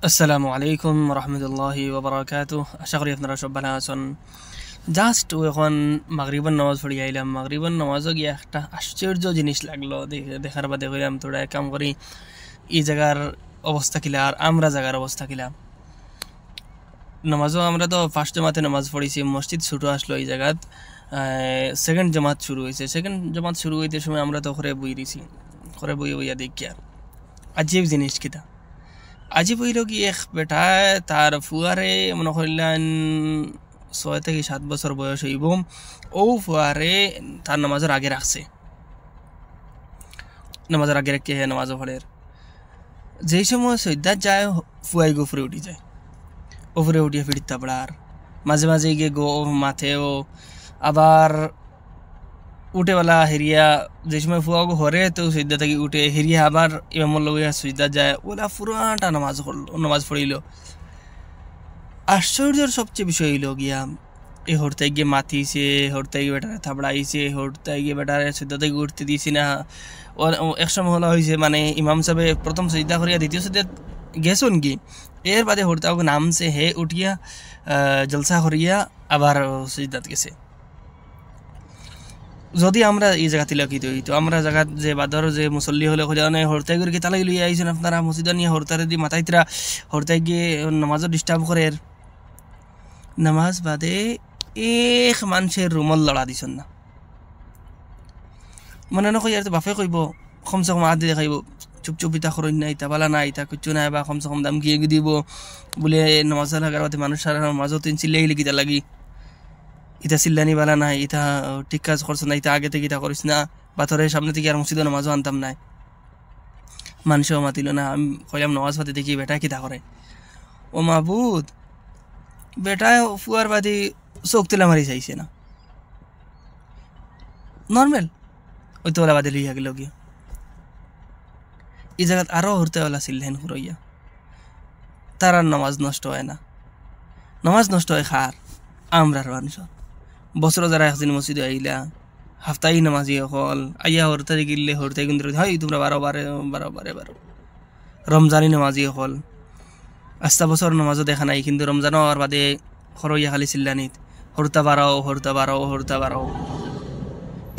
আসসালামু আলাইকুম রহমতুল্লাহি ওবরাকাতুহ। আশা করি আপনারা সব ভালো আছেন। জাস্ট এখন মাগরিবের নামাজ পড়ি আইলাম। মাগরিবের নামাজও গিয়ে একটা আশ্চর্য জিনিস লাগলো, দেখার বাদে কইলাম তোরা এক কাম করি, এই জায়গার অবস্থা কিলা আর আমরা জায়গার অবস্থা কিলা। নামাজও আমরা তো ফার্স্ট জামাতে নামাজ পড়েছি, মসজিদ ছোটো আসলো এই জায়গাত। সেকেন্ড জামাত শুরু হয়েছে। সেকেন্ড জামাত শুরু হইতে সময় আমরা তো ঘরে বই দিছি, ঘরে বইয়া দেখিয়া আজীব জিনিস কিতা। আজি বইল কি এক বেটায় তার ফুয়ারে মনে করলেন 6 থেকে 7 বছর বয়স হইব। ও ফুয়ারে তার নামাজের আগে রাখছে, নামাজের আগে রেখে নামাজও পড়ের। যেই সময় সৈদ্যাত যায় ফুয়াই উপরে উঠি যায়, উপরে উঠিয়ে ফিরতে পড়ার মাঝে মাঝে গিয়ে গো মাথেও আবার উঠেবেলা হেরিয়া। যে সময় ফুয়া হরে তো সৈদ্যা থেকে উঠে হেরিয়া আবার ইমামর লগিয়া সৈদ্যা যায়, ওলা পুরাটা নামাজ পড়িল। আশ্চর্যের সবচেয়ে বিষয় হইল গিয়া এই হরতাই গিয়ে মাতিছে, হরতাই গিয়ে বেটারে থাবড়াইছে, হরতাই গিয়ে বেটারে সৈদ্যা থেকে উঠতে দিছি না। এক সময় হলো হয়েছে মানে ইমাম সাহেব প্রথম সৈদ্যা করিয়া দ্বিতীয় সৈদ্যা গেছুন কি, এর বাদে হরতাও নামছে, হে উঠিয়া জলসা করিয়া আবার সৈদ্যাত গেছে। যদি আমরা এই জায়গাতে লিখিত হইতো, আমরা জায়গাত যে বাদর যে মুসল্লি হলে হরতাই করে কি তালাই লইয়া আইছেন আপনারা মসজিদ নিয়ে হরতারে দিয়ে মাথাইতরা হরতাই গিয়ে নামাজও ডিস্টার্ব করের। নামাজ বাদে এক মানুষের রুমল লড়া দিছন না। মনে নকই আর তো বাপে কইব কমসে কম আদি দেখাইব, চুপ ইতা করই না, ইতা বালা না, ইতা কিচ্ছু নাই, বা কমসে কম দাম গিয়ে দিব বলে নামাজ লাগার বাদে মানুষ সারা নামাজও তিন চিল্লাই গিতা লাগি, ইতা চিল্লানি বালা নাই, ইতা ঠিক কাজ করছ না, ইতা আগে থেকে ইতা করিস না, বাতরের সামনে থেকে আর মসজিদে নামাজও আনতাম নাই। মানুষও মাতিল না। আমি কইলাম নামাজ পাতি দেখি বেটা কিতা করে। ও মাহবুদ, বেটায় ফুয়ার বাদে চোখ তেলা মারি চাইছে না, নর্মেল ওই তো ওলা বাদে লইয়া গেল গিয়া। এই জায়গাত আরও হরতেওয়ালা ছিলেন হুরইয়া, তার আর নামাজ নষ্ট হয় না। নামাজ নষ্ট হয় খার আমরার মানুষ। বছর যারা একদিন মসজিদে আইলা হাফতাই নামাজি হল আইয়া হরতাই গিললে হরতাই কিন্তু হয় তোমরা বারো রমজানি নামাজি হল। আস্তা বছর নামাজও দেখা নাই, কিন্তু রমজানও আর বাদে খরইয়া খালি চিল্লানিত হরতা বাড়াও।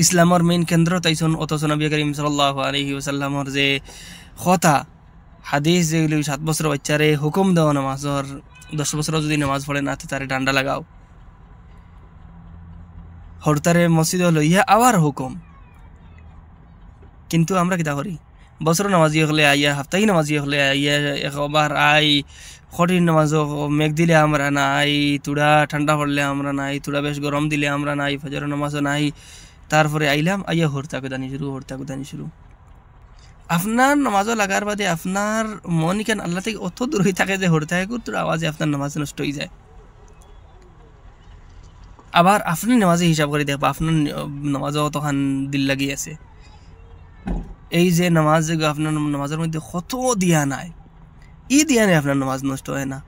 ইসলামর মেইন কেন্দ্র তাইছন, অথচ নবী করিম সাল্লাল্লাহু আলাইহি ওয়াসাল্লামর যে কথা হাদিস যেগুলি 7 বছর বাচ্চারে হুকুম দেওয়া নামাজর, 10 বছর যদি নামাজ পড়ে না তারে ডান্ডা লাগাও। হরতারে মসজিদ লইয়া আবার হুকুম। কিন্তু আমরা কিতা করি, বছর নামাজি হলে আইয়া, হাফতাই নামাজি হলে আইয়া, একবার কঠিন নামাজ মেঘ দিলে আমরা নাই, তুড়া ঠান্ডা পড়লে আমরা নাই, তুড়া বেশ গরম দিলে আমরা নাই, ফজর নামাজও নাই। তারপরে আইলাম আইয়া হরতা কুদানি শুরু। আপনার নামাজও লাগার বাদে আপনার মন কেন আল্লাহ থেকে অত দূর হয়ে থাকে যে হরতায় তোর আওয়াজে আপনার নামাজ নষ্ট হয়ে যায়। আবার আপনি নামাজে হিসাব করে দেখবা আপনার নামাজও তখন দিল লাগিয়ে আছে। এই যে নামাজ যে আপনার নামাজের মধ্যে কত দিয়া নাই, ই দিয়া নেই আপনার নামাজ নষ্ট হয় না।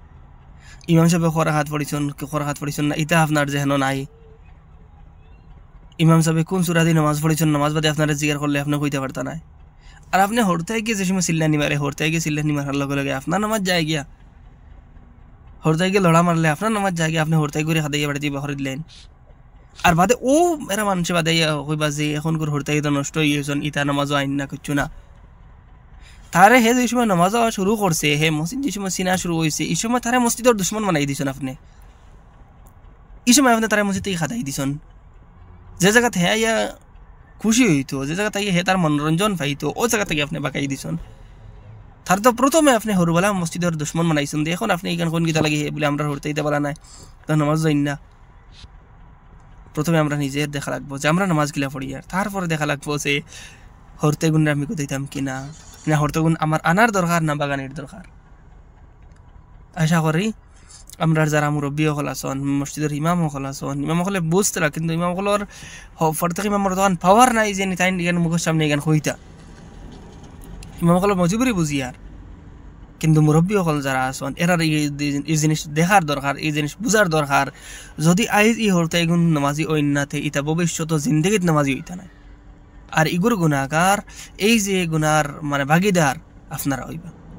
ইমাম সাহেব খরা হাত পড়িছন না, ইটা আপনার যেন নাই। ইমাম সাহেব কোন সূরা দিয়ে নামাজ পড়িছন, নামাজ বাদে আপনারা জিজ্ঞাসা করলে আপনি কইতে পারতা নাই। আর আপনি হরতায় গিয়ে যে সময় চিল্লানি মারার লগে আপনার নামাজ যায় গিয়া, হরতায় গিয়ে লড়া মারলে আপনার নামাজ যায় গিয়া, আপনি হরতায় করে হাতে বাড়ি দিয়ে বাহরে দিলেন। আর বাদে ও এরা মানুষে বাদে কইবা যে এখন করে হরতায় তো নষ্ট হয়ে গেছেন, ইতা নামাজও আইন না কিচ্ছু না। তারে হে যে সময় নামাজ শুরু করছে, হে মসজিদ যে সময় চিনা শুরু হয়েছে, এই সময় তারা মসজিদের দুশ্মন বানাই দিছেন আপনি। এই সময় আপনি তারা মসজিদ থেকে খাতাই দিছেন। যে জায়গাতে হে ইয়া খুশি হইতো, যে জায়গা থেকে হে তার মনোরঞ্জন পাইতো, ও জায়গা থেকে আপনি বাঁকাই দিছেন। তার তো প্রথমে আপনি হরুবেলা মসজিদের দুশ্মন বানাইছেন, এখন আপনি এখানে কোন গীতা লাগে বলে আমরা হরতে দিতে পারা নাই, তো নামাজ যাই না। প্রথমে আমরা নিজের দেখা লাগবো যে আমরা নামাজ গিলা পড়ি, আর তারপরে দেখা লাগবো যে হরতে গুণ আমি কোথাইতাম কিনা, না হরতে গুণ আমার আনার দরকার না বাগানের দরকার। আশা করি আমরা যারা মুরব্বী হল আছেন, মসজিদের ইমাম হল আছেন, ইমাম হলে বুঝতরা, কিন্তু ইমাম হলর ফরতেক ইমামর তখন পাওয়ার নাই যে তাই এখানে মুখের সামনে এখানে হইতা। ইমাম হল মজবুরি বুঝি আর, কিন্তু মুরব্বী হল যারা আছেন এরা এই জিনিস দেখার দরকার, এই জিনিস বুঝার দরকার। যদি আইজ ই হরতে এগুন নামাজি ওইনাতে ইতা ভবিষ্যৎ জিন্দগিত নামাজি হইতা নাই। আর ইগুর গুণাগার এই যে গুনার মানে ভাগিদার আপনারা হইবা।